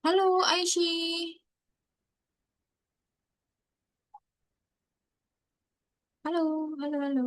Halo Aishi, halo, halo, halo,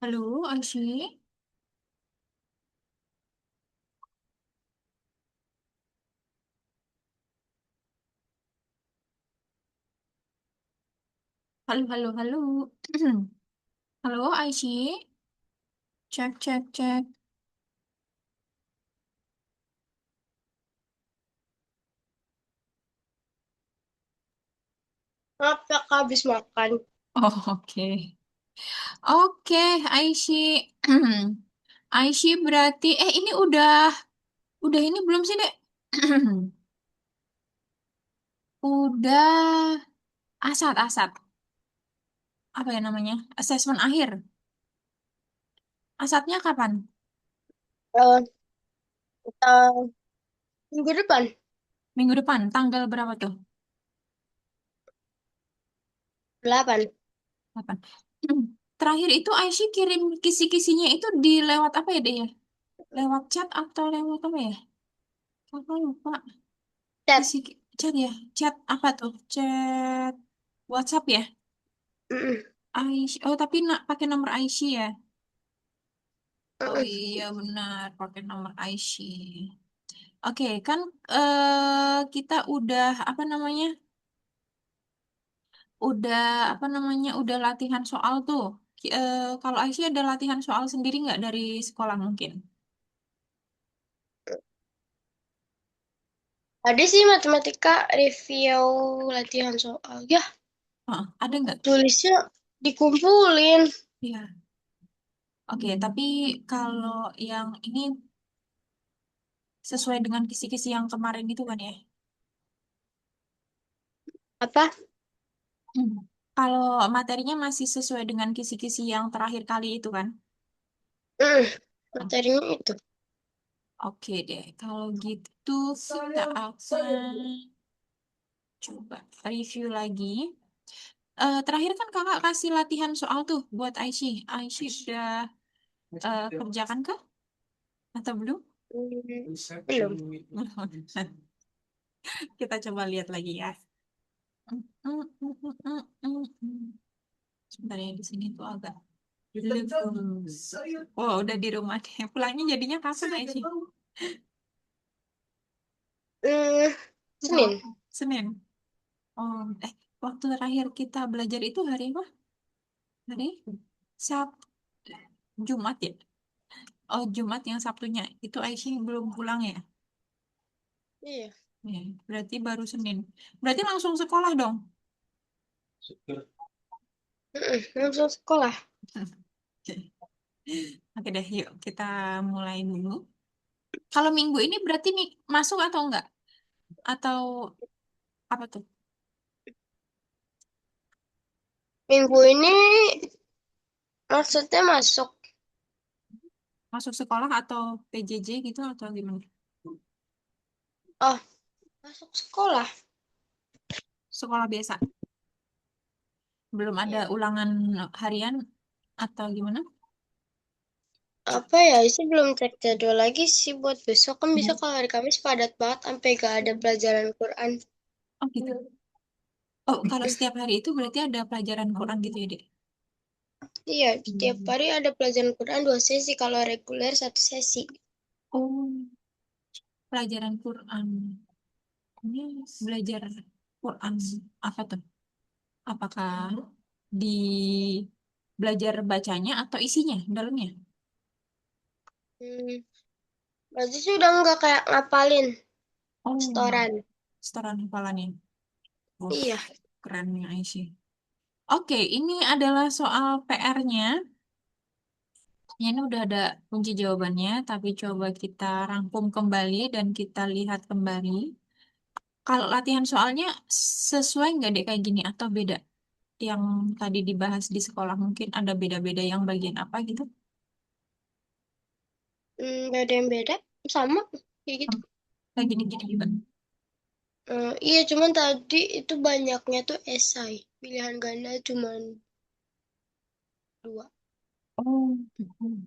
halo Aishi, halo, halo, halo, halo Aishi, cek, cek, cek. Apa Kak habis makan? Oh, oke, oke, Aishi, Aishi berarti, ini udah ini belum sih Dek? Udah asat, apa ya namanya? Asesmen akhir. Asatnya kapan? Eh, kita minggu depan. Minggu depan, tanggal berapa tuh? 8. 8. Terakhir itu Aishi kirim kisi-kisinya itu di lewat apa ya deh ya? Lewat chat atau lewat apa ya? Apa lupa. Cat. Kisi chat ya? Chat apa tuh? Chat WhatsApp ya? Mm-mm. Aishi. Oh tapi pakai nomor Aishi ya? Oh Mm-mm. iya benar pakai nomor Aishi. Oke kan kita udah apa namanya? Udah apa namanya? Udah latihan soal tuh. Kalau Aishi ada latihan soal sendiri nggak dari sekolah mungkin? Ada sih matematika review latihan soal. Ya, Ada nggak? tulisnya dikumpulin. Iya. Oke, tapi kalau yang ini sesuai dengan kisi-kisi yang kemarin itu kan ya? Apa? Hmm. Kalau materinya masih sesuai dengan kisi-kisi yang terakhir kali itu kan? Mm. Hmm. Materinya itu. Oke deh, kalau gitu kita akan coba review lagi. Terakhir kan kakak kasih latihan soal tuh buat Aishi. Aishi sudah kerjakan kah? Atau belum? Belum. Kita coba lihat lagi ya. Sebentar ya di sini tuh agak lemes. Oh, udah di rumah deh. Pulangnya jadinya kapan Aishi? Mm, Oh, Senin. Senin. Oh, waktu terakhir kita belajar itu hari apa? Hari Sabtu, Jumat ya? Oh, Jumat yang Sabtunya. Itu Aishi belum pulang ya? Iya. Ya, berarti baru Senin. Berarti langsung sekolah dong? Langsung sekolah. Oke. Oke deh, yuk kita mulai dulu. Kalau minggu ini berarti masuk atau enggak? Atau apa tuh? Minggu ini maksudnya masuk. Masuk sekolah atau PJJ gitu atau gimana? Oh, masuk sekolah. Sekolah biasa. Belum ada Iya. ulangan harian atau gimana? Apa ya, sih belum cek jadwal lagi sih buat besok. Kan bisa Hmm. kalau hari Kamis padat banget sampai gak ada pelajaran Quran. Oh gitu. Oh, kalau setiap hari itu berarti ada pelajaran Quran gitu ya, Dek? Iya, setiap Hmm. hari ada pelajaran Quran 2 sesi. Kalau reguler 1 sesi. Oh, pelajaran Quran. Ini belajar Quran apa tuh? Apakah di Belajar bacanya atau isinya dalamnya? Hmm, berarti sih udah nggak kayak ngapalin Oh, setoran. setoran hafalannya. Oh, Iya. keren nih Aisyah. Oke, ini adalah soal PR-nya. Ya, ini udah ada kunci jawabannya, tapi coba kita rangkum kembali dan kita lihat kembali. Kalau latihan soalnya sesuai nggak deh kayak gini atau beda? Yang tadi dibahas di sekolah mungkin ada beda-beda yang bagian apa gitu? Nggak ada yang beda. Sama. Kayak gitu. Hmm, kayak gini-gini juga. Iya, cuman tadi itu banyaknya tuh esai. Pilihan ganda cuman dua. Oh, gitu.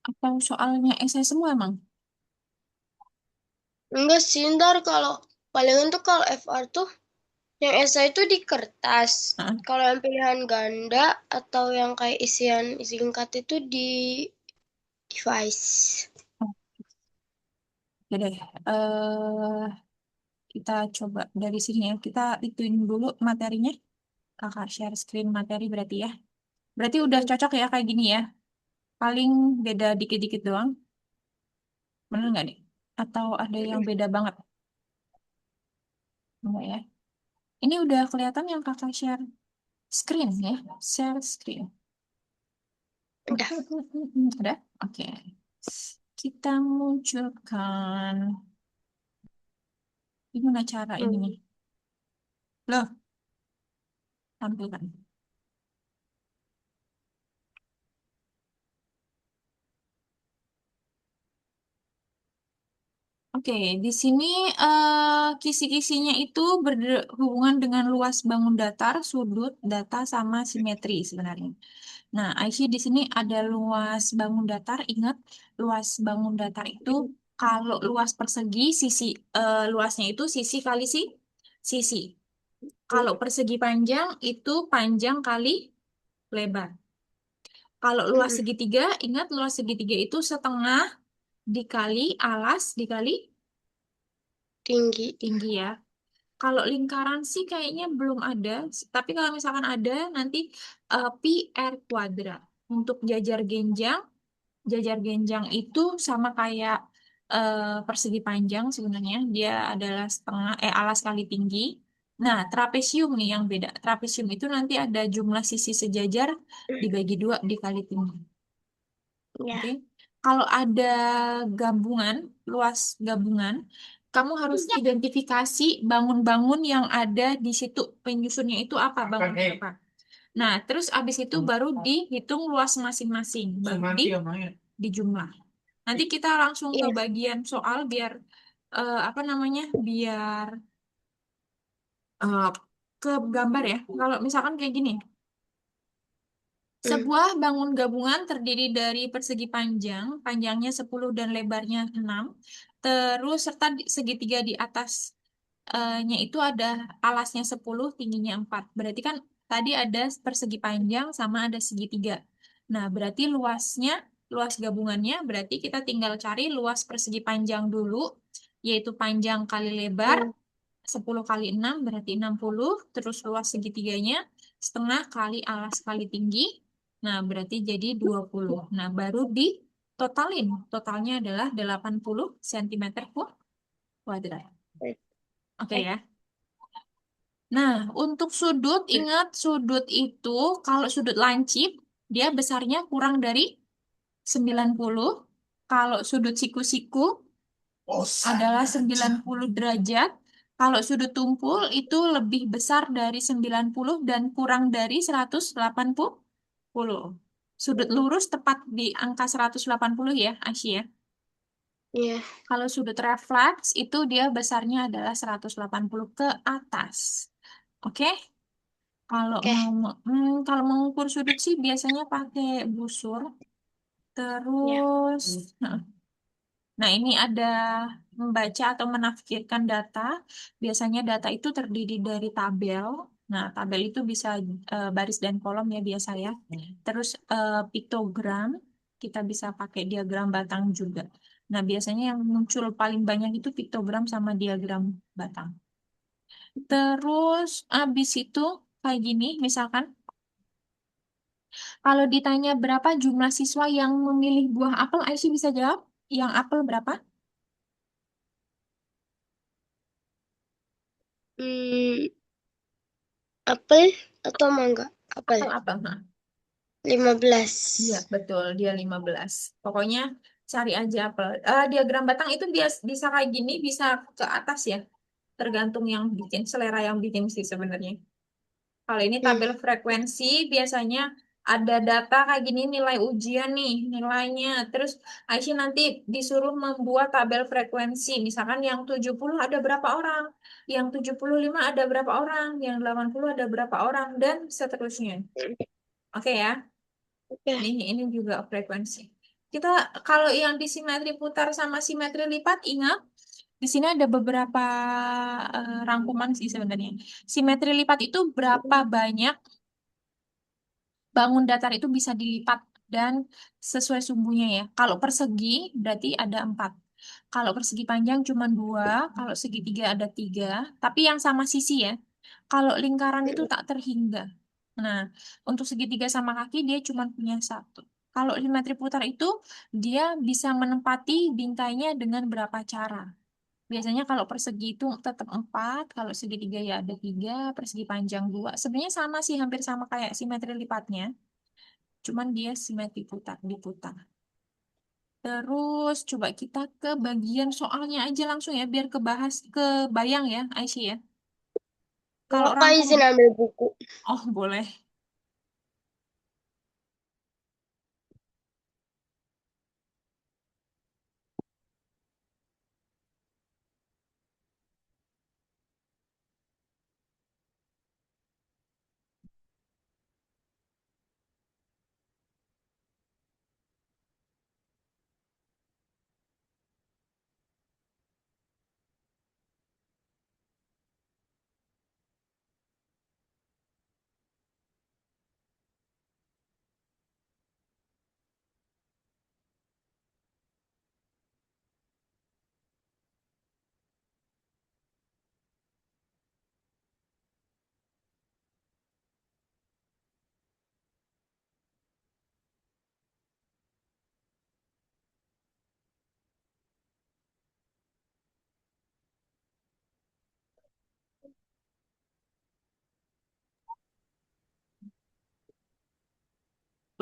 Atau soalnya esai semua emang? Enggak sih, ntar kalau palingan tuh kalau FR tuh yang esai itu di kertas. Heeh. Kalau yang pilihan ganda atau yang kayak isian singkat itu di device. Oke deh. Kita coba dari sini ya. Kita ituin dulu materinya. Kakak share screen materi berarti ya. Berarti udah Mm, cocok ya kayak gini ya. Paling beda dikit-dikit doang. Bener nggak nih? Atau ada yang mm, beda banget? Enggak ya. Ini udah kelihatan yang kakak share screen ya. Share screen. udah. Ada? Oke. Kita munculkan. Gimana cara ininya? Hmm. Loh, tampilkan. Oke, di sini kisi-kisinya itu berhubungan dengan luas bangun datar, sudut, data, sama simetri sebenarnya. Nah, Aisyah di sini ada luas bangun datar. Ingat, luas bangun datar itu kalau luas persegi, luasnya itu sisi kali sisi. Kalau persegi panjang itu panjang kali lebar. Kalau luas Mm-mm. segitiga, ingat luas segitiga itu setengah dikali alas dikali Tinggi. tinggi ya. Kalau lingkaran sih kayaknya belum ada, tapi kalau misalkan ada nanti pi r kuadrat. Untuk jajar genjang itu sama kayak persegi panjang sebenarnya. Dia adalah alas kali tinggi. Nah, trapesium nih yang beda. Trapesium itu nanti ada jumlah sisi sejajar dibagi dua dikali tinggi. Ya. Oke. Kalau ada gabungan, luas gabungan, kamu harus identifikasi bangun-bangun yang ada di situ. Penyusunnya itu apa, bangun apa. Nah, terus abis itu baru dihitung luas masing-masing, baru dijumlah. Nanti kita langsung ke Iya. bagian soal biar apa namanya? Biar eh, ke gambar ya. Kalau misalkan kayak gini. Mm. Sebuah bangun gabungan terdiri dari persegi panjang, panjangnya 10 dan lebarnya 6, terus serta segitiga di atasnya itu ada alasnya 10, tingginya 4. Berarti kan tadi ada persegi panjang sama ada segitiga. Nah, berarti luas gabungannya, berarti kita tinggal cari luas persegi panjang dulu, yaitu panjang kali lebar, Mm. 10 kali 6 berarti 60. Terus luas segitiganya setengah kali alas kali tinggi. Nah, berarti jadi 20. Nah, baru ditotalin. Totalnya adalah 80 cm kuadrat. Oke Eh, ya. Nah, untuk sudut, ingat sudut itu kalau sudut lancip, dia besarnya kurang dari 90. Kalau sudut siku-siku adalah 90 derajat. Kalau sudut tumpul itu lebih besar dari 90 dan kurang dari 180. Sudut lurus tepat di angka 180 ya, Asia. Iya. Kalau sudut refleks itu dia besarnya adalah 180 ke atas. Oke? Oke. Kalau mengukur sudut sih biasanya pakai busur. Ya. Terus, nah, Nah, ini ada membaca atau menafsirkan data. Biasanya data itu terdiri dari tabel. Nah, tabel itu bisa baris dan kolom ya biasa ya. Terus piktogram, kita bisa pakai diagram batang juga. Nah, biasanya yang muncul paling banyak itu piktogram sama diagram batang. Terus abis itu kayak gini, misalkan Kalau ditanya berapa jumlah siswa yang memilih buah apel, Aisyah bisa jawab. Yang apel berapa? Hmm, apel atau mangga? Apel. Apel-apel. 15. Iya, betul. Dia 15. Pokoknya cari aja apel. Diagram batang itu bisa kayak gini, bisa ke atas ya. Tergantung yang bikin, selera yang bikin sih sebenarnya. Kalau ini Hmm, tabel frekuensi, biasanya ada data kayak gini, nilai ujian nih, nilainya. Terus Aisyah nanti disuruh membuat tabel frekuensi. Misalkan yang 70 ada berapa orang, yang 75 ada berapa orang, yang 80 ada berapa orang, dan seterusnya. Oke ya. oke. Ini juga frekuensi. Kita kalau yang di simetri putar sama simetri lipat, ingat di sini ada beberapa rangkuman sih sebenarnya. Simetri lipat itu berapa banyak bangun datar itu bisa dilipat dan sesuai sumbunya ya. Kalau persegi berarti ada 4. Kalau persegi panjang cuma 2, kalau segitiga ada 3, tapi yang sama sisi ya. Kalau lingkaran itu tak terhingga. Nah, untuk segitiga sama kaki dia cuma punya 1. Kalau simetri putar itu dia bisa menempati bingkainya dengan berapa cara. Biasanya kalau persegi itu tetap 4, kalau segitiga ya ada 3, persegi panjang 2. Sebenarnya sama sih, hampir sama kayak simetri lipatnya. Cuman dia simetri putar, diputar. Terus coba kita ke bagian soalnya aja langsung ya, biar kebayang ya, Aisyah ya. Kalau Kakak rangkum, izin ambil buku. oh boleh.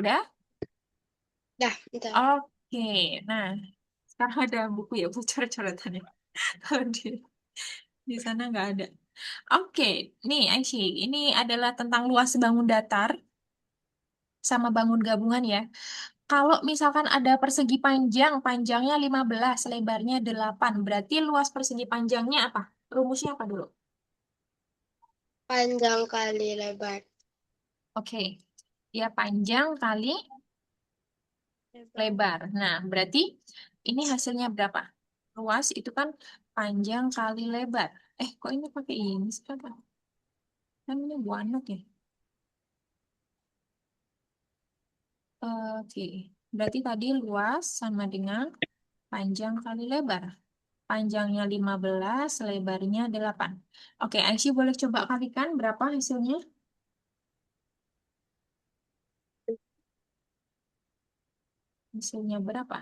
Udah? Dah, bentar. Oke, nah sekarang ada buku ya buat coret-coretannya. Kalau di sana nggak ada. Oke, nih Aisyah, ini adalah tentang luas bangun datar sama bangun gabungan ya. Kalau misalkan ada persegi panjang, panjangnya 15, lebarnya 8, berarti luas persegi panjangnya apa? Rumusnya apa dulu? Panjang kali lebar. Oke, ya panjang kali Lebar. lebar. Nah, berarti ini hasilnya berapa? Luas itu kan panjang kali lebar. Kok ini pakai ini sih, Kakak? Kan ini buanut ya? Oke, berarti tadi luas sama dengan panjang kali lebar. Panjangnya 15, lebarnya 8. Oke, Aisyah boleh coba kalikan berapa hasilnya? Hasilnya berapa?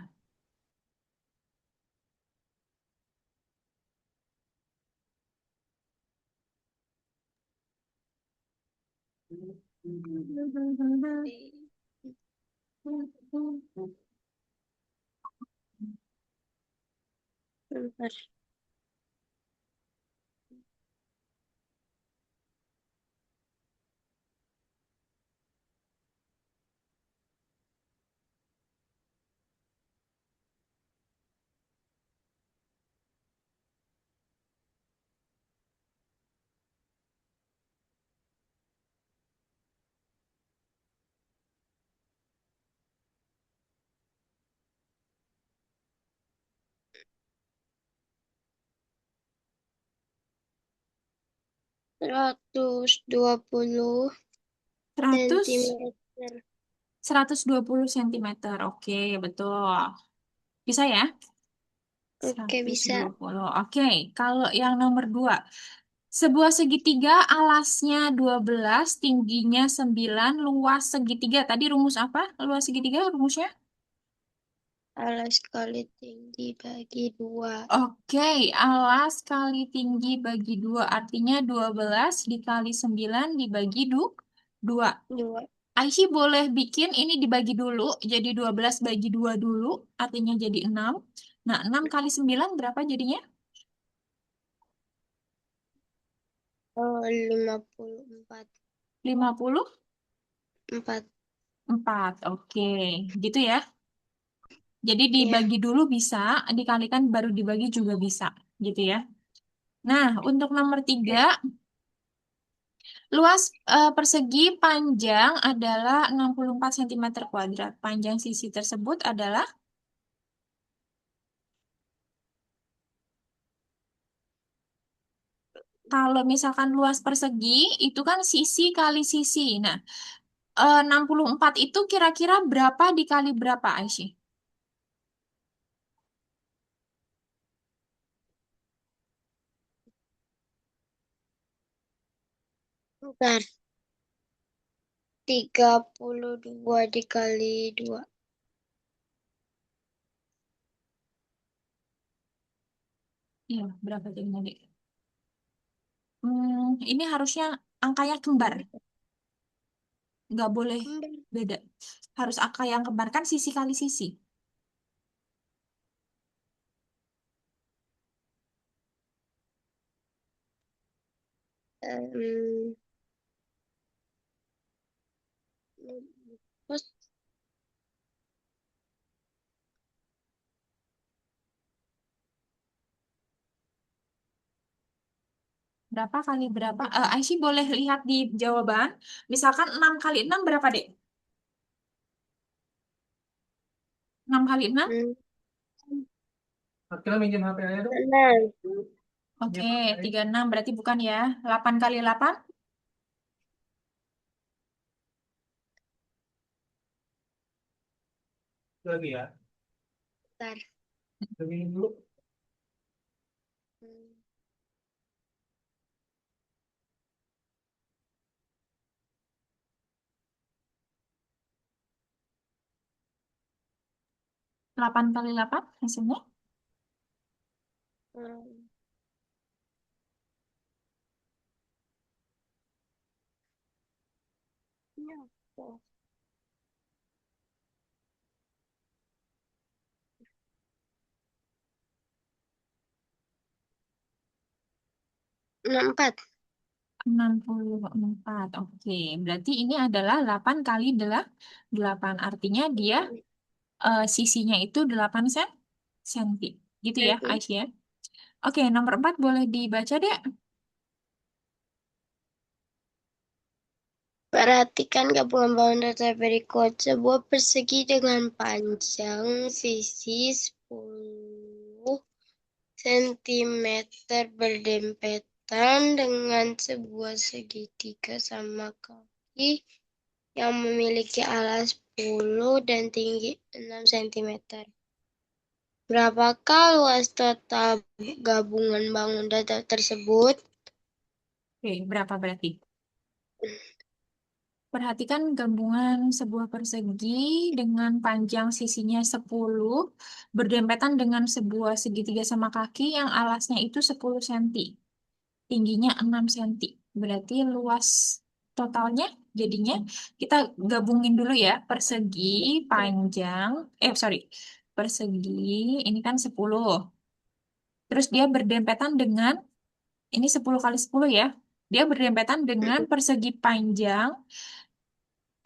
Bentar. 120 100, sentimeter. 120 cm. Oke, betul. Bisa ya? Oke, seratus bisa. dua puluh. Oke, kalau yang nomor 2. Sebuah segitiga alasnya 12, tingginya 9, luas segitiga. Tadi rumus apa? Luas segitiga rumusnya? Alas kali tinggi bagi 2. Oke, alas kali tinggi bagi 2 artinya 12 dikali 9 dibagi 2. 2. Aisyah boleh bikin ini dibagi dulu, jadi 12 bagi 2 dulu, artinya jadi 6. Nah, 6 kali 9 berapa jadinya? 54. 54. 4. Oke, gitu ya. Jadi Ya. dibagi dulu bisa, dikalikan baru dibagi juga bisa, gitu ya. Nah, untuk nomor 3, Oke. luas persegi panjang adalah 64 cm kuadrat. Panjang sisi tersebut adalah, kalau misalkan luas persegi, itu kan sisi kali sisi. Nah, 64 itu kira-kira berapa dikali berapa, Aisyah? Bentar. 32 dikali 2. Iya, berapa jadinya, Dek? Ini harusnya angkanya kembar. Nggak boleh beda. Harus angka yang kembar, kan sisi kali sisi. Em, Terus Berapa kali berapa? Aisyah boleh lihat di jawaban. Misalkan 6 kali 6 berapa, Dek? 6 kali 6? hmm, Akhirnya minjem HP aja dong. 6. Oke, 36 berarti bukan ya. 8 kali 8? Lagi ya. Bentar. Lagi dulu. Hmm, 8 kali 8 hasilnya? hmm. Ya, tuh. 64. 64. Oke, berarti ini adalah 8 kali 8. Artinya dia sisinya itu 8 senti. Gitu ya, Nanti Aisyah. Oke, nomor 4 boleh dibaca, Dek. perhatikan gabungan bangun datar berikut. Sebuah persegi dengan panjang sisi 10 sentimeter berdempetan dengan sebuah segitiga sama kaki yang memiliki alas 10 dan tinggi 6 sentimeter. Berapakah luas total gabungan bangun datar tersebut? Oke, berapa berarti? Perhatikan gabungan sebuah persegi dengan panjang sisinya 10 berdempetan dengan sebuah segitiga sama kaki yang alasnya itu 10 cm, tingginya 6 cm. Berarti luas totalnya jadinya kita gabungin dulu ya, persegi panjang, sorry, persegi ini kan 10. Terus dia berdempetan dengan, ini 10 kali 10 ya, dia berdempetan dengan persegi panjang,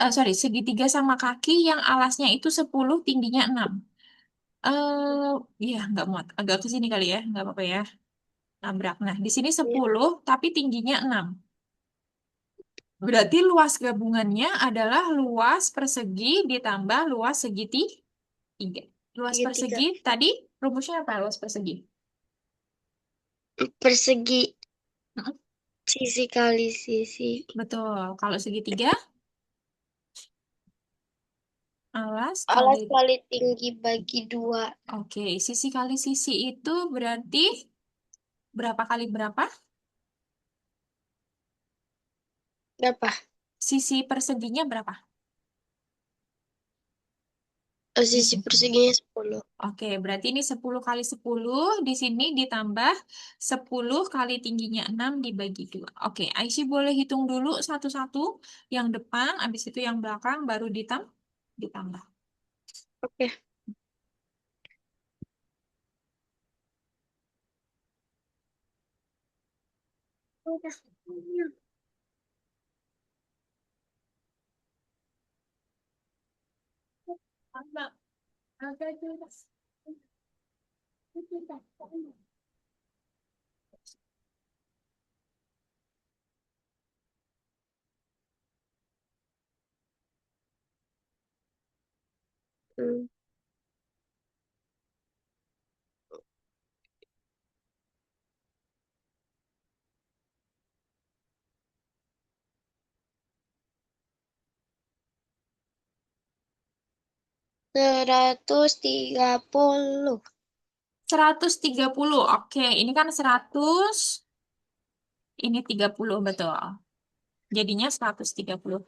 sorry, segitiga sama kaki yang alasnya itu 10, tingginya 6. Ya, nggak muat. Agak ke sini kali ya, nggak apa-apa ya. Nabrak. Nah, di sini Ya, 10, tapi tingginya 6. Berarti luas gabungannya adalah luas persegi ditambah luas segitiga. Luas segitiga. persegi, tadi rumusnya apa luas persegi? Persegi Mm-mm. sisi kali sisi. Betul. Kalau segitiga, alas Alas kali... kali tinggi bagi 2. Oke, sisi kali sisi itu berarti berapa kali berapa? Berapa? Sisi perseginya berapa? Di Sisi sini. perseginya 10. Oke, berarti ini 10 kali 10. Di sini ditambah 10 kali tingginya 6 dibagi 2. Oke, Aisyah boleh hitung dulu satu-satu. Yang depan, habis itu yang belakang, baru ditambah. Oke. Udah. Tambah. Agak jelas. Hmm. Seratus tiga puluh. 130. Oke, ini kan 100, ini 30 betul. Jadinya 130.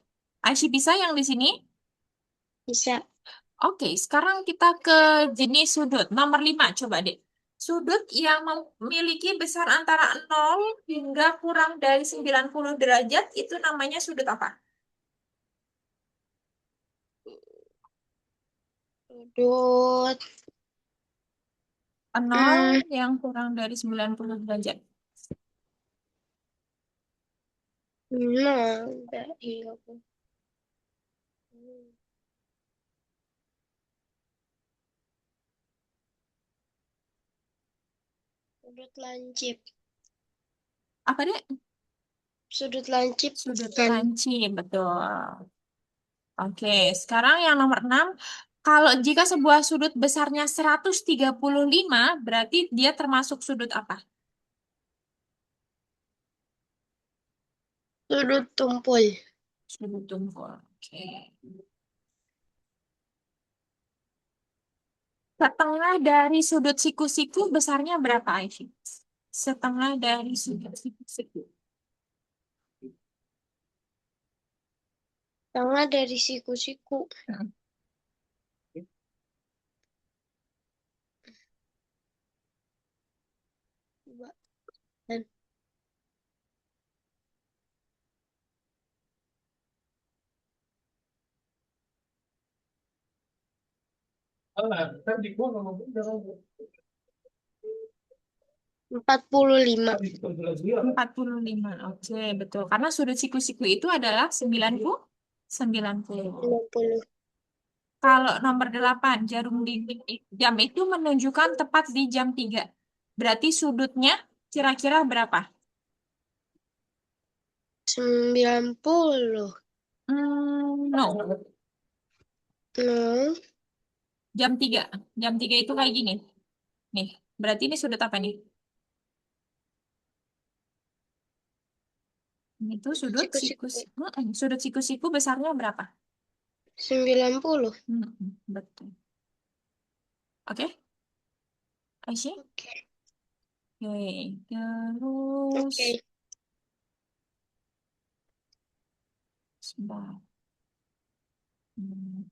Aisyah bisa yang di sini? Bisa. Oke, sekarang kita ke jenis sudut. Nomor 5, coba deh. Sudut yang memiliki besar antara 0 hingga kurang dari 90 derajat itu namanya sudut apa? Sudut. 0 yang kurang dari 90 derajat. Nah, udah 30. Sudut lancip. Apa deh? Sudut lancip Sudut kan. lancip, betul. Oke, sekarang yang nomor 6. Kalau jika sebuah sudut besarnya 135, berarti dia termasuk sudut apa? Sudut tumpul. Sudut tumpul. Oke. Setengah dari sudut siku-siku besarnya berapa, Aisyah? Setengah dari sudut siku-siku. Tengah dari siku-siku. Hmm. Coba. Dan Alah, kan di gua ngomong udah. 45. 45. Oke, betul. Karena sudut siku-siku itu adalah 90. 90. 50. Kalau nomor 8, jarum dinding jam itu menunjukkan tepat di jam 3. Berarti sudutnya kira-kira berapa? 90. No. No. Jam 3. Jam 3 itu kayak gini. Nih, berarti ini sudut apa nih? Itu sudut Siku-siku. siku-siku. Sudut siku-siku besarnya berapa? 90. Betul. Oke, Aisyah? Oke. Oke, terus Oke. sebentar. Hmm.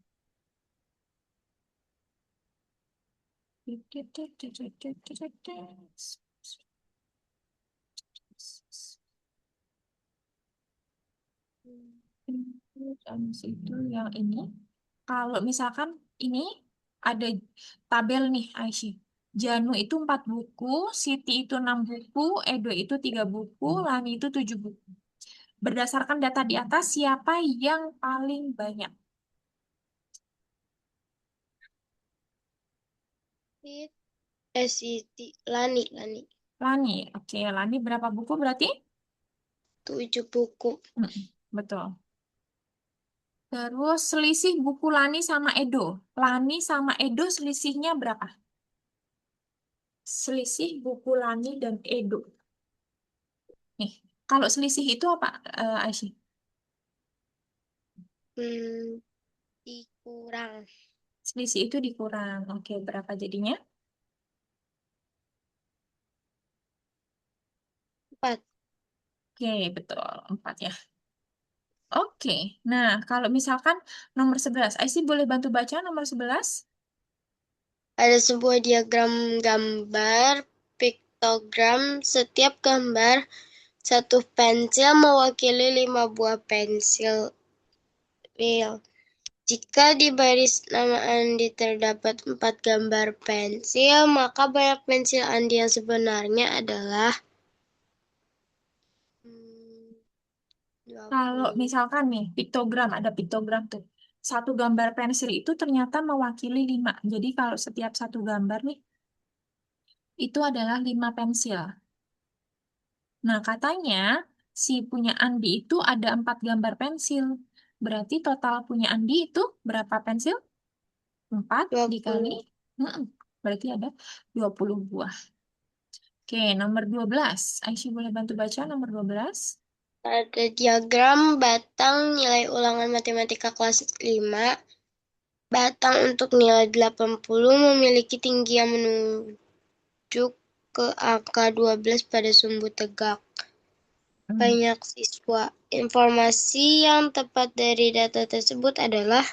Habis itu yang ini. Kalau misalkan ini ada tabel nih, Aisyah. Janu itu 4 buku, Siti itu 6 buku, Edo itu 3 buku, Lani itu 7 buku. Berdasarkan data di atas, siapa yang paling banyak? Siti. Lani. Lani. Lani. Oke, Lani berapa buku berarti? 7 buku. Betul. Terus selisih buku Lani sama Edo. Lani sama Edo selisihnya berapa? Selisih buku Lani dan Edo. Nih, kalau selisih itu apa, Aisyah? Dikurang. Selisih itu dikurang. Oke, berapa jadinya? 4. Oke, betul. 4 ya. Oke. Nah, kalau misalkan nomor 11, Aisyah boleh bantu baca nomor 11? Ada sebuah diagram gambar, piktogram, setiap gambar satu pensil mewakili 5 buah pensil. Jika di baris nama Andi terdapat 4 gambar pensil, maka banyak pensil Andi yang sebenarnya adalah Kalau 20. misalkan nih, piktogram, ada piktogram tuh. Satu gambar pensil itu ternyata mewakili 5. Jadi kalau setiap satu gambar nih, itu adalah 5 pensil. Nah, katanya si punya Andi itu ada 4 gambar pensil. Berarti total punya Andi itu berapa pensil? 4 dikali. 20. Mm-mm. Berarti ada 20 buah. Oke, nomor 12. Aisyah boleh bantu baca nomor 12? Ada diagram batang nilai ulangan matematika kelas 5. Batang untuk nilai 80 memiliki tinggi yang menunjuk ke angka 12 pada sumbu tegak. Hmm. Banyak siswa. Informasi yang tepat dari data tersebut adalah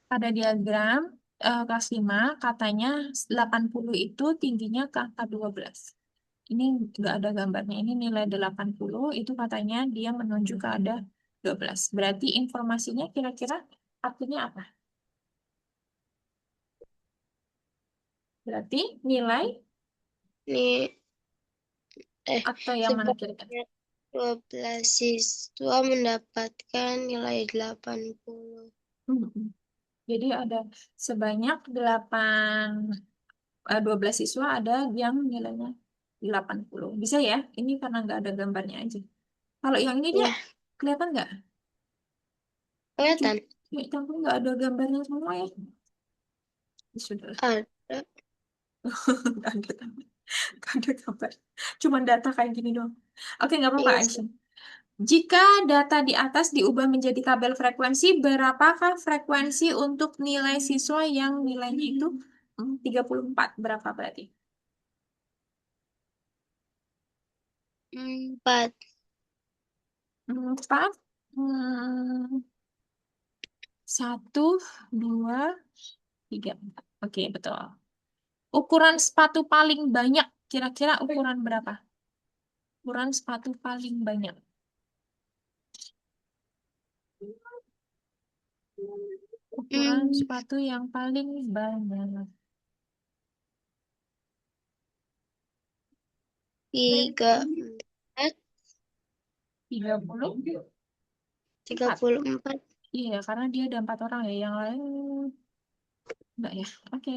Pada diagram kelas 5 katanya 80 itu tingginya ke angka 12. Ini nggak ada gambarnya. Ini nilai 80 itu katanya dia menunjuk ke ada 12. Berarti informasinya kira-kira artinya apa? Berarti nilai nih atau yang mana kira-kira? sebanyak 12 siswa mendapatkan nilai 80. Hmm. Jadi ada sebanyak 12 siswa ada yang nilainya 80. Bisa ya? Ini karena nggak ada gambarnya aja. Kalau yang ini dia Ya, kelihatan nggak? kelihatan. Ya, tapi nggak ada gambarnya semua ya. Ya sudah, Ada. nggak ada gambar. Nggak ada gambar. Cuman data kayak gini doang. Oke, nggak apa-apa, Iya sih. Aisyah. Jika data di atas diubah menjadi tabel frekuensi, berapakah frekuensi untuk nilai siswa yang nilainya itu 34? Berapa berarti? 4. 4, 1, 2, 3, 4. Oke, betul. Ukuran sepatu paling banyak, kira-kira ukuran berapa? Ukuran sepatu paling banyak. Ukuran Hmm, sepatu yang paling banyak. 34. 34. 34. Iya, karena dia ada 4 orang ya. Yang lain enggak ya. Oke.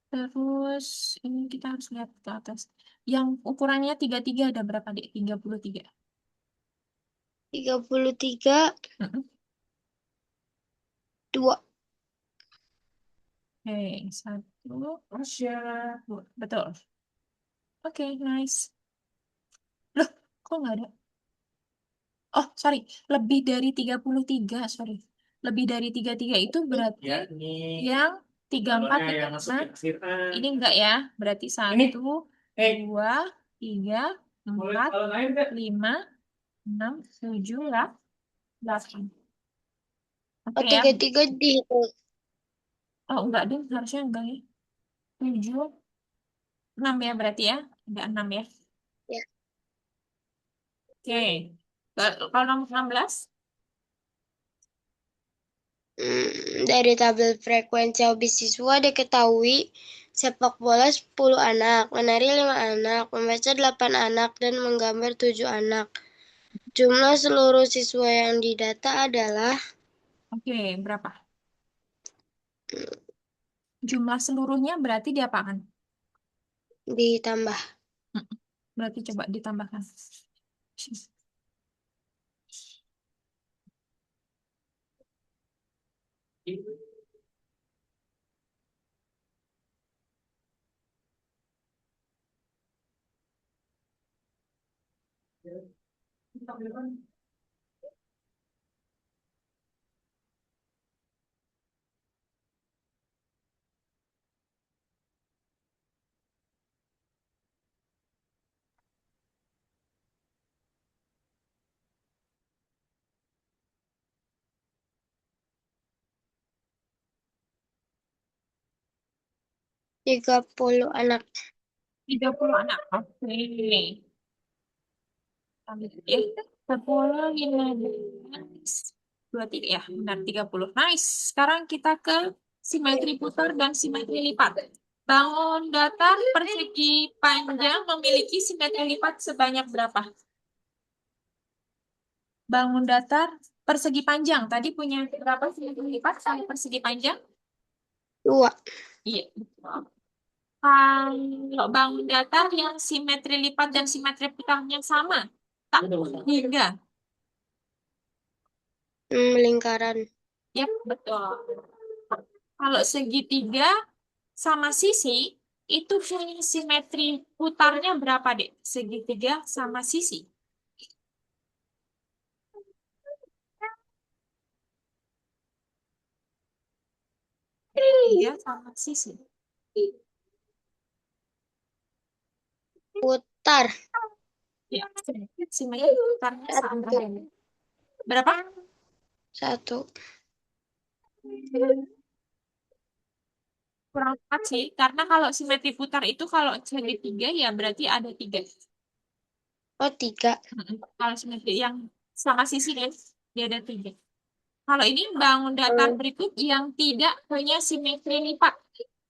Terus ini kita harus lihat ke atas. Yang ukurannya 33 ada berapa, Dek? 33. 33. Mm-mm. 2. Oke, 1, dua. Betul. Oke, nice. Loh, kok nggak ada? Oh, sorry. Lebih dari 33, sorry. Lebih dari 33 itu berarti Ya, ini yang 34, gambarnya yang 35. masuk ke akhiran. Ini enggak ya. Berarti Ini, 1, eh, 2, 3, boleh 4, kalau lain nggak? 5, 6, 7, 8. Oh, Oke ya. 33 dihitung. Oh, enggak deh. Harusnya enggak ya. 7, 6 ya berarti ya. Ada 6 ya. Ya. Oke. Kalau nomor 16? Dari tabel frekuensi hobi siswa diketahui sepak bola 10 anak, menari 5 anak, membaca 8 anak, dan menggambar 7 anak. Jumlah seluruh siswa yang didata adalah Oke, berapa? Jumlah seluruhnya berarti diapakan? ditambah. Mm, Berarti coba ditambahkan. 30 anak. 30 anak. Oke. Ya, 10, 15, 23 ya, benar 30. Nice. Sekarang kita ke simetri putar dan simetri lipat. Bangun datar persegi panjang memiliki simetri lipat sebanyak berapa? Bangun datar persegi panjang. Tadi punya berapa simetri lipat kalau persegi panjang? 2. Iya, betul. Kalau bangun datar yang simetri lipat dan simetri putarnya sama, tak hingga. Lingkaran. Ya, betul. Kalau segitiga sama sisi, itu punya simetri putarnya berapa, Dek? Segitiga sama sisi. Segitiga sama sisi. Putar. Ya, simetri putarnya sama. 1. Berapa? 1. Kurang tepat sih, karena kalau simetri putar itu kalau segitiga ya berarti ada 3. Oh, 3. Kalau simetri yang sama sisi kan, dia ada 3. Kalau ini bangun datar Hmm. berikut yang tidak punya simetri lipat,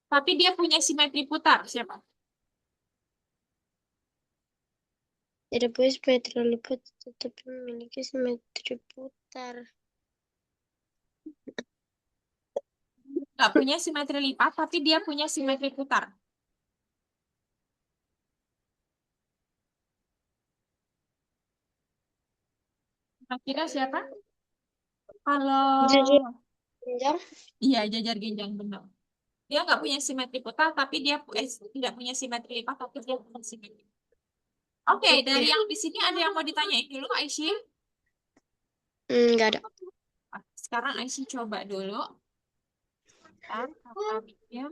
tapi dia punya simetri putar. Siapa? Tidak punya simetri lipat, tetapi memiliki simetri putar. Nggak punya simetri lipat, tapi dia punya simetri putar. Kira-kira siapa? Jadi Kalau panjang. iya jajar genjang benar. Dia nggak punya simetri putar, tapi dia tidak punya simetri lipat, tapi dia punya simetri. Oke, dari Oke. yang di sini ada yang mau ditanyain dulu, Aisyah? Nggak ada. Sekarang Aisyah coba dulu. Ntar, ya.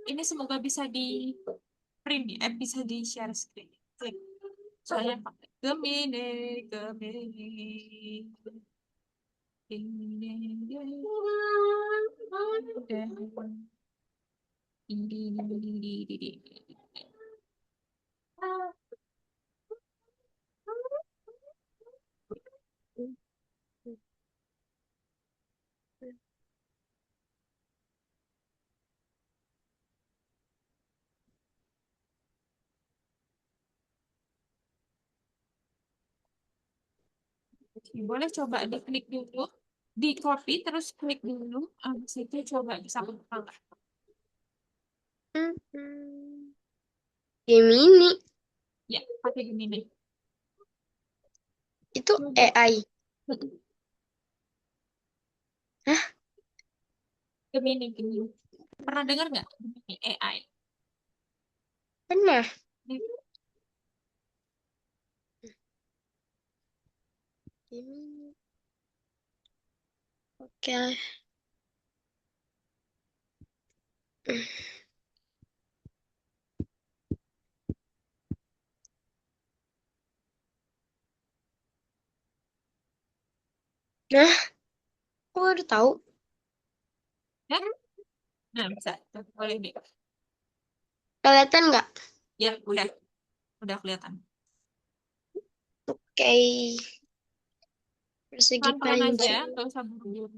Ini semoga bisa di print, bisa di share screen. Klik. Soalnya pakai Gemini, Gemini. Ding, ding, ding. Ding, ding, ding, ding, ding, ding, ding. Oke, boleh coba diklik dulu, di copy terus klik dulu, habis itu coba bisa buka. Gemini Ya, pakai Gemini. itu AI. Hah? Gemini, Gemini. Pernah dengar nggak Gemini AI? Pernah. Gemini. Oke. Nah, aku baru tahu. Ya? Nah, bisa. Tuh, boleh deh. Kelihatan nggak? Ya, udah kelihatan. Oke. Persegi Pelan-pelan aja, panjang. nggak usah buru-buru.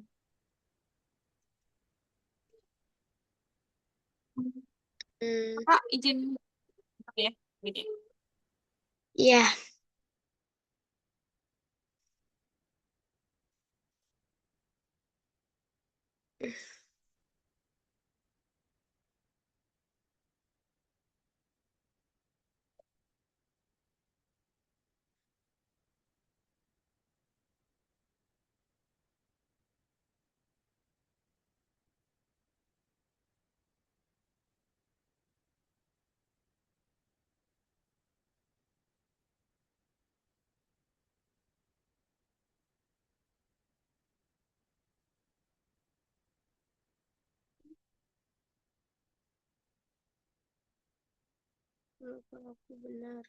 Hmm. Kak, izin ya, gini. Iya. Kalau aku benar.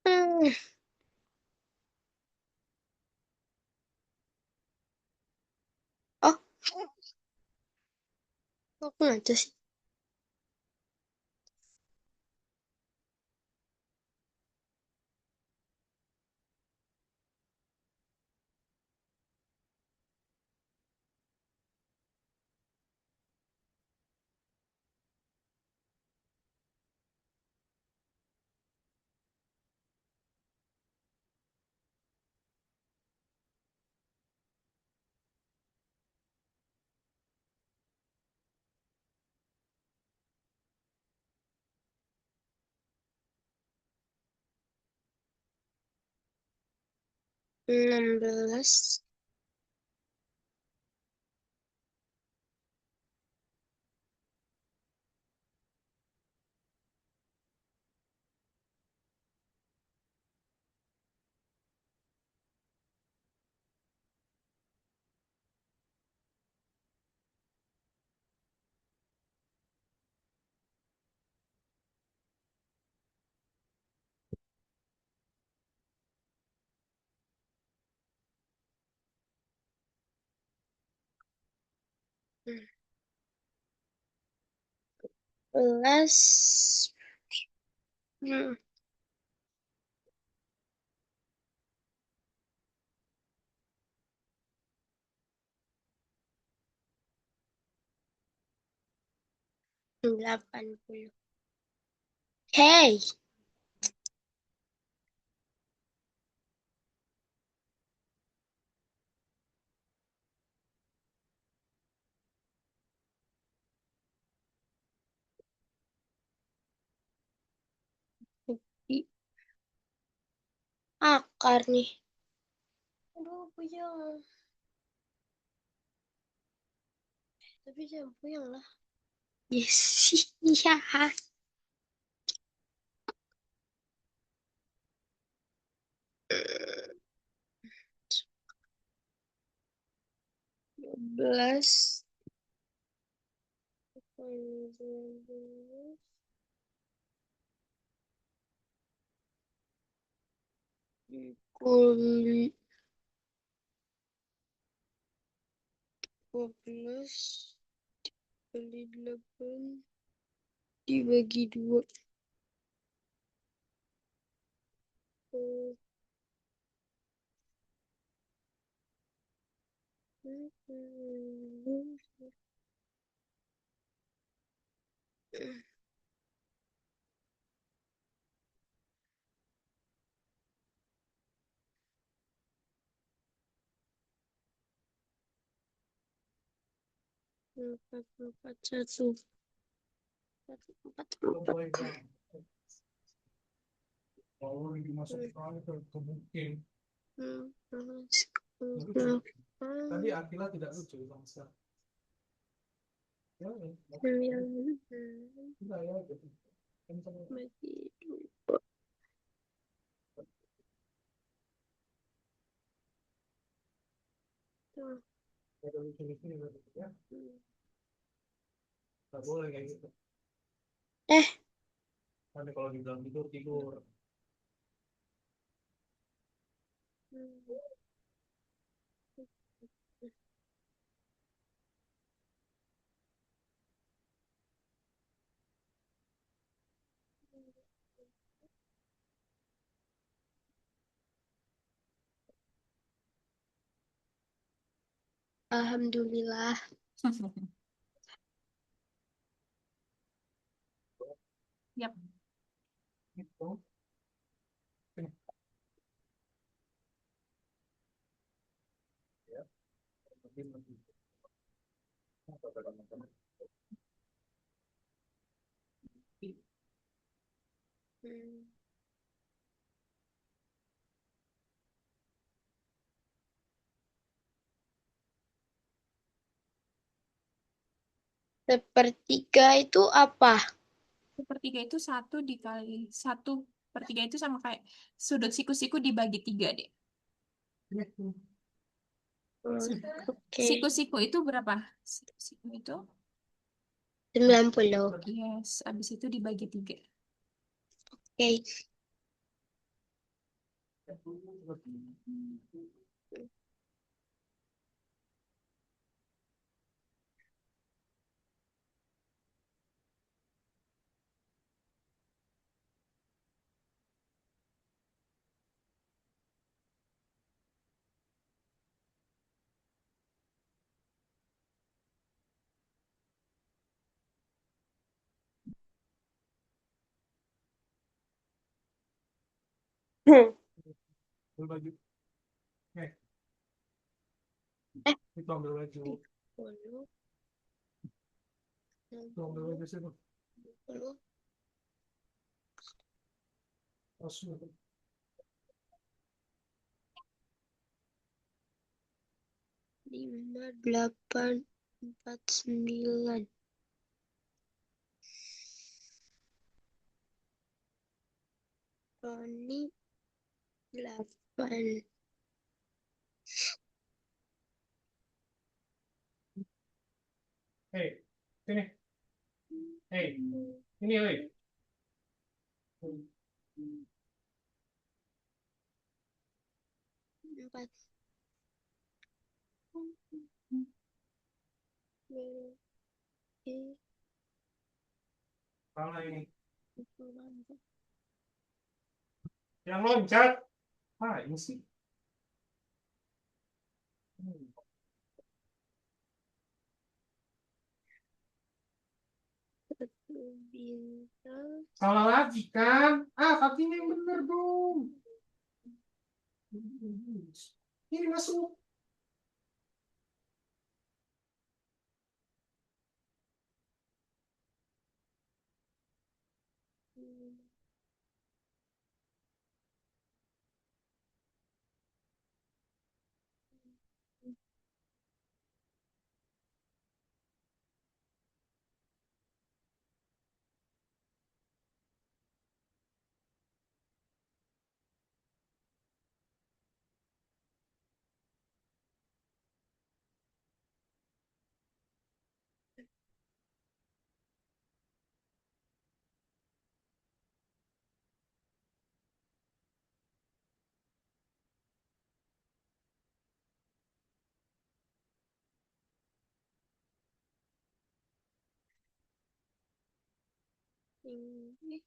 Hmm. Aku ngaca sih. Enam belas. 11. 80. Hey, di akar nih. Aduh, puyeng. Tapi jangan puyeng lah. Yes, iya. 12. Dikali 12 kali 8 dibagi 2. Empat, empat, satu. Empat, empat. Kalau lagi masuk sekolah ke booking. Tadi Akila tidak lucu sama sekali. Ya, ya. Tidak ya, gitu. Bagi 2. Ada lucu-lucu ya. Nggak boleh kayak gitu. Nanti kalau dibilang tidur, tidur. Alhamdulillah. Yap. Gitu. Ya. Sepertiga itu apa? Sepertiga itu 1 dikali 1/3 itu sama kayak sudut siku-siku dibagi 3 deh. Oke. Siku-siku itu berapa? Siku-siku itu 90. yes, habis itu dibagi 3. Oke. Ambil baju. Eh, Eh, itu ambil baju. 10, Itu ambil baju sih. 60, Langsung. 5, 8, 4, 9. Roni 8. Hei, sini. Hei, ini hei. 4. Mana ini? Yang loncat. Ah, ini sih. Bintang. Salah lagi kan? Ah, kakinya yang bener dong. Ini masuk. Ini.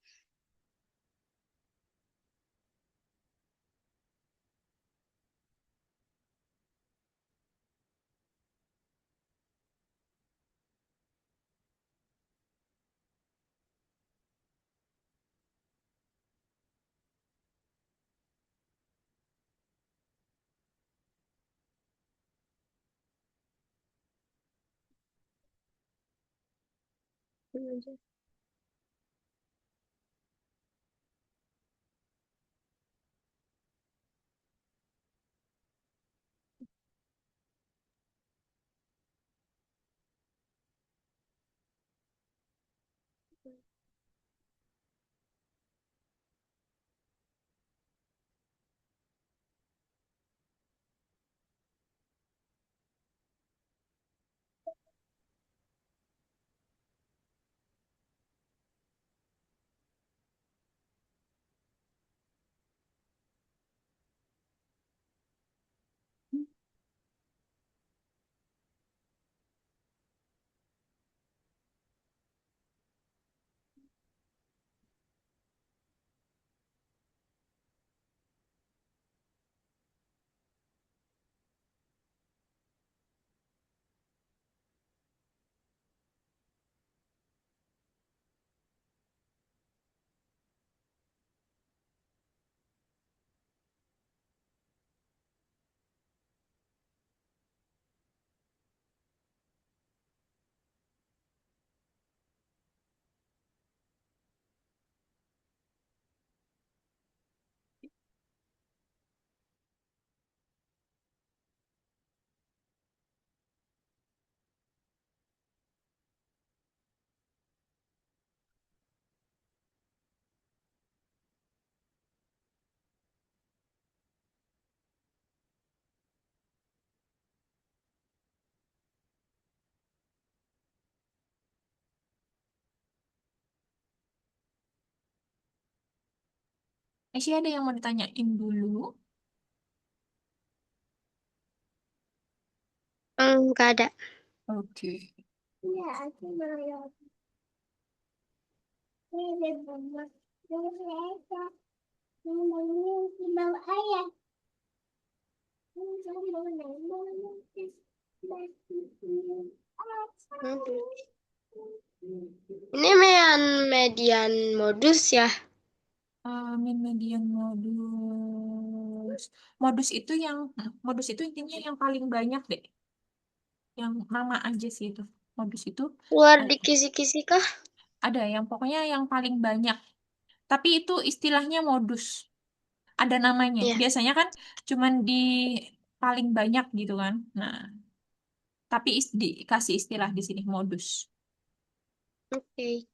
Aisyah ada yang mau ditanyain dulu? Enggak ada. Oke. Iya, aku mau. Ini ada mama. Ini saya. Ini bawa ayah. Ini saya bawa Ini median modus ya. Min median modus. Modus itu yang modus itu intinya yang paling banyak deh. Yang nama aja sih itu. Modus itu Keluar ada, di kisi-kisi kah? ada yang pokoknya yang paling banyak. Tapi itu istilahnya modus. Ada namanya. Ya, Biasanya kan cuman di paling banyak gitu kan. Nah, tapi dikasih istilah di sini modus. oke.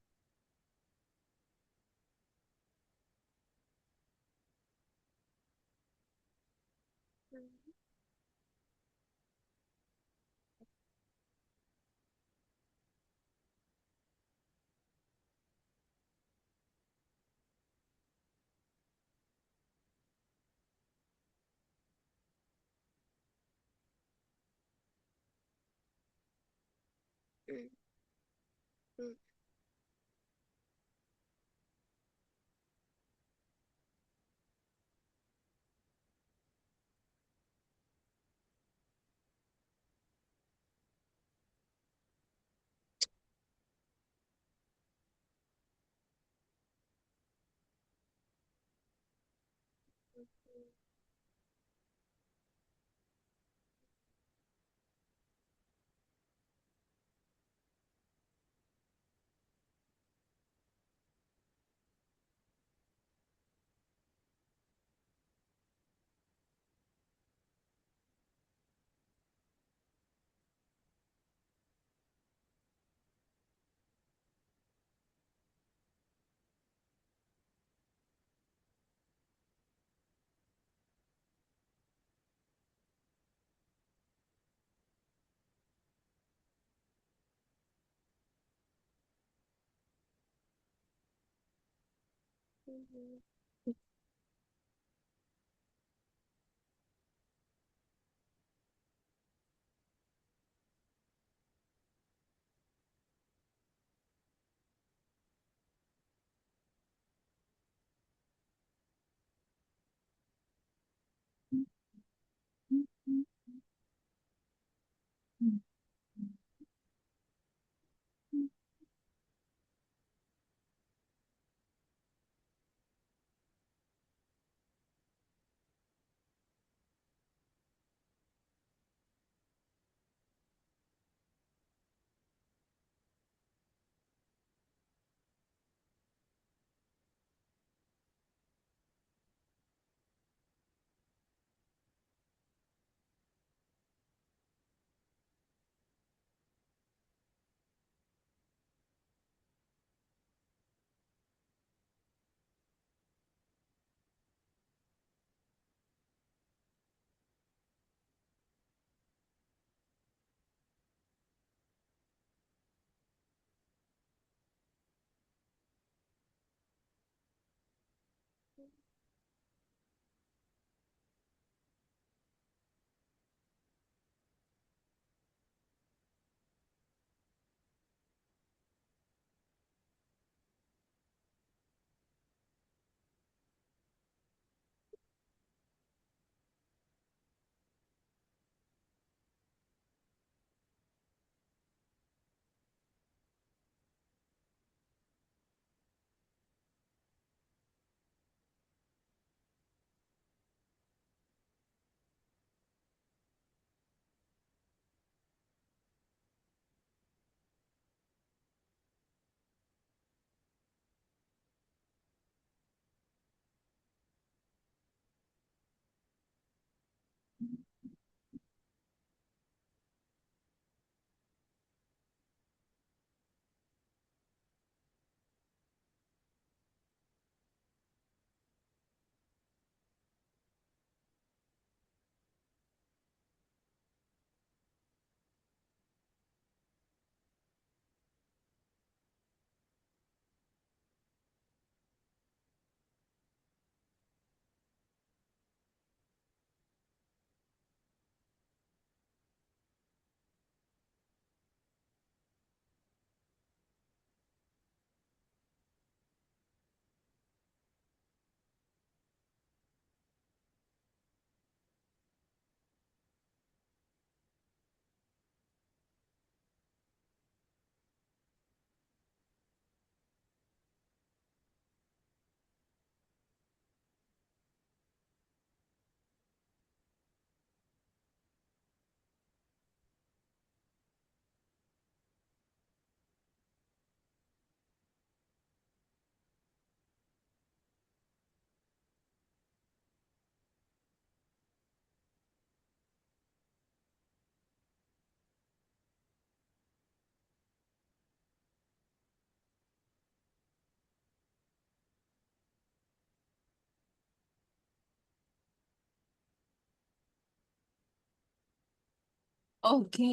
Oke.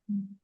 Hmm.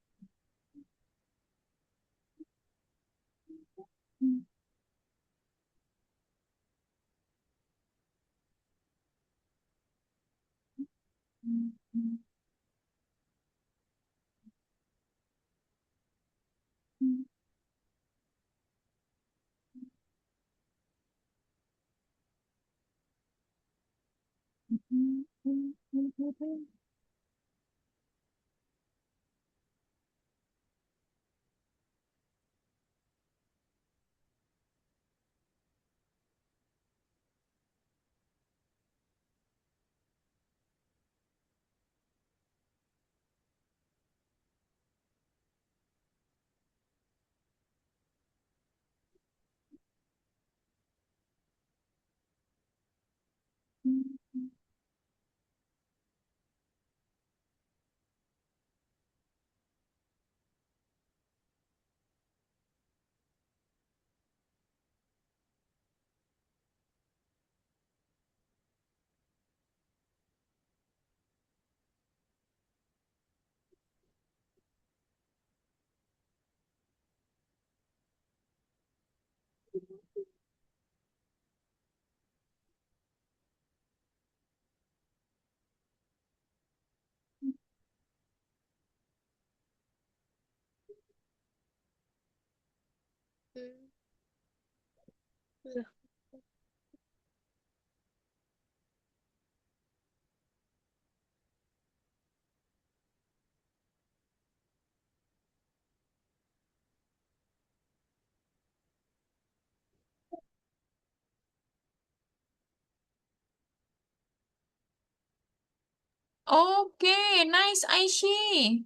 Oke, nice Aishi.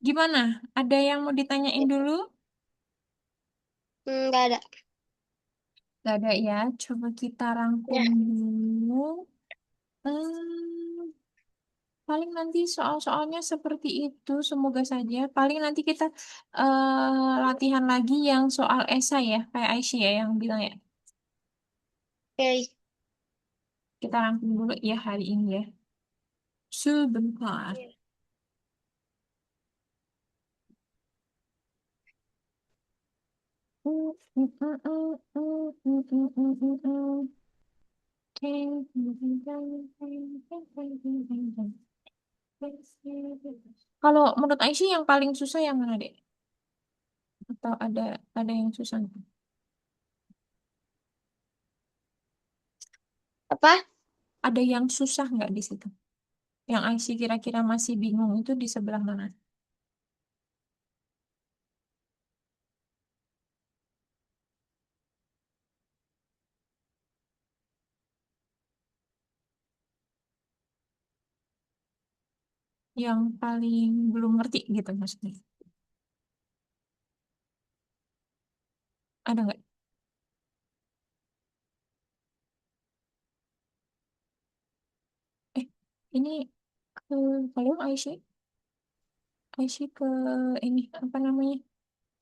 Gimana? Ada yang mau ditanyain dulu? Nggak ada. Gak ada ya. Coba kita rangkum Ya, dulu. Hmm, paling nanti soal-soalnya seperti itu. Semoga saja. Paling nanti kita latihan lagi yang soal esai ya. Kayak Aishi ya yang bilang ya. oke. Kita rangkum dulu ya hari ini ya. Sebentar. Ya. Kalau menurut Aisyah yang paling susah yang mana, Dek? Atau ada yang susah? Apa? Ada yang susah nggak di situ? Yang Aisyah kira-kira masih bingung itu di sebelah mana? Yang paling belum ngerti gitu maksudnya. Ada nggak? Eh, ini ke kalau Aisyah, Aisyah ke ini apa namanya?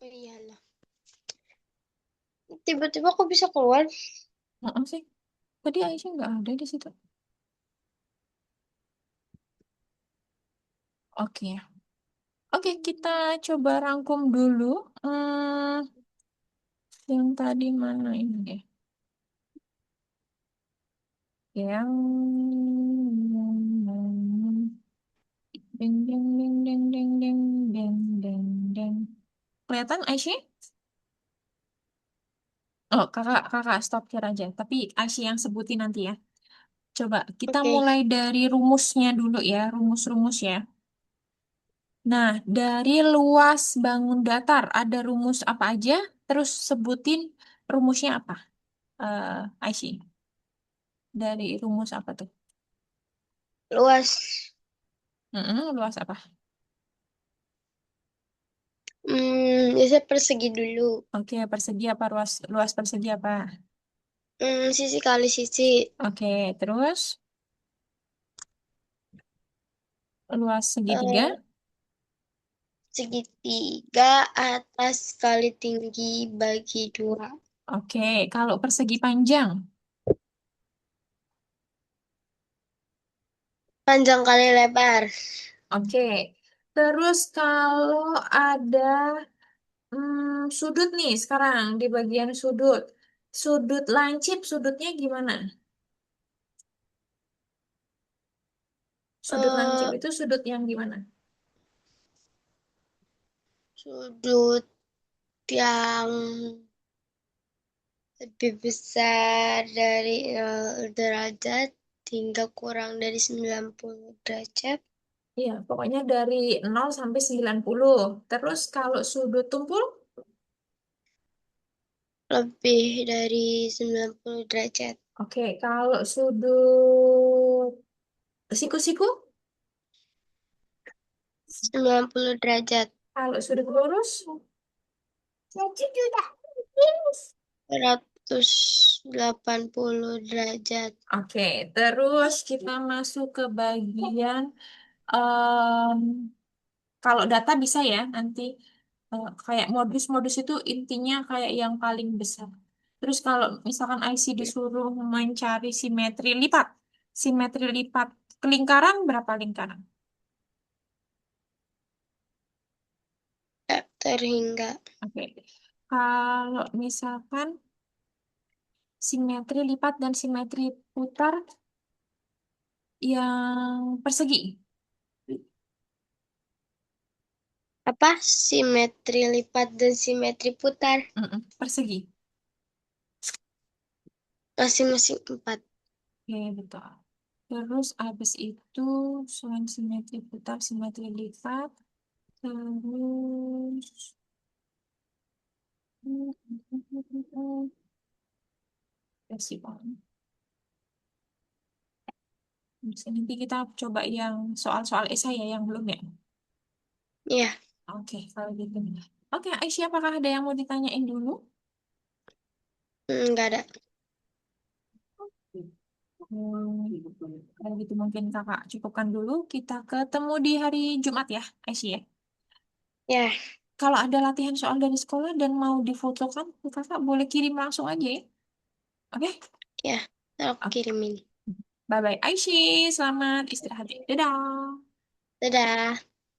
Iyalah. Tiba-tiba aku bisa keluar. Maaf sih. Tadi Aisyah nggak ada di situ. Oke. Oke, kita coba rangkum dulu. Hmm, yang tadi mana ini deh? Yang ding ding ding ding ding ding ding ding ding. Kelihatan Aisyah? Oh, kakak kakak stop share aja. Tapi Aisyah yang sebutin nanti ya. Coba kita Oke. mulai dari rumusnya dulu ya, rumus-rumus ya. Nah, dari luas bangun datar ada rumus apa aja? Terus sebutin rumusnya apa? Aisyah. Dari rumus apa tuh? Luas. Luas apa? Bisa persegi dulu. Oke, persegi apa luas luas persegi apa? Sisi kali sisi. Oke, terus luas segitiga. Eh, Segitiga atas kali tinggi bagi dua. Oke, kalau persegi panjang. Panjang kali lebar. Oke. Terus kalau ada sudut nih sekarang di bagian sudut. Sudut lancip, sudutnya gimana? Sudut lancip Eh, itu sudut yang gimana? Sudut yang lebih besar dari 0 derajat hingga kurang dari 90 derajat. Iya, pokoknya dari 0 sampai 90. Terus kalau sudut tumpul, Lebih dari 90 derajat. oke. Kalau sudut siku-siku, 90 derajat. kalau sudut lurus, 180 derajat. oke. Terus kita masuk ke bagian em, kalau data bisa ya nanti kayak modus-modus itu intinya kayak yang paling besar. Terus kalau misalkan IC disuruh mencari simetri lipat kelingkaran berapa lingkaran? Terhingga. Oke. Kalau misalkan simetri lipat dan simetri putar yang persegi, Apa? Simetri lipat dan simetri putar. persegi. Masing-masing 4. Oke, betul. Terus habis itu selain simetri putar, simetri lipat, terus ya sih, Bang. Bisa nanti kita coba yang soal-soal esai ya yang belum ya. Ya, Oke, kalau gitu. Oke, Aisyah, apakah ada yang mau ditanyain dulu? nggak ada. Kalau gitu mungkin kakak cukupkan dulu. Kita ketemu di hari Jumat ya, Aisyah. Ya, Kalau ada latihan soal dari sekolah dan mau difotokan, kakak boleh kirim langsung aja ya. Oke? ya. Ntar aku Oke. kirimin. Bye-bye, Aisyah. Selamat istirahat. Dadah. Dadah.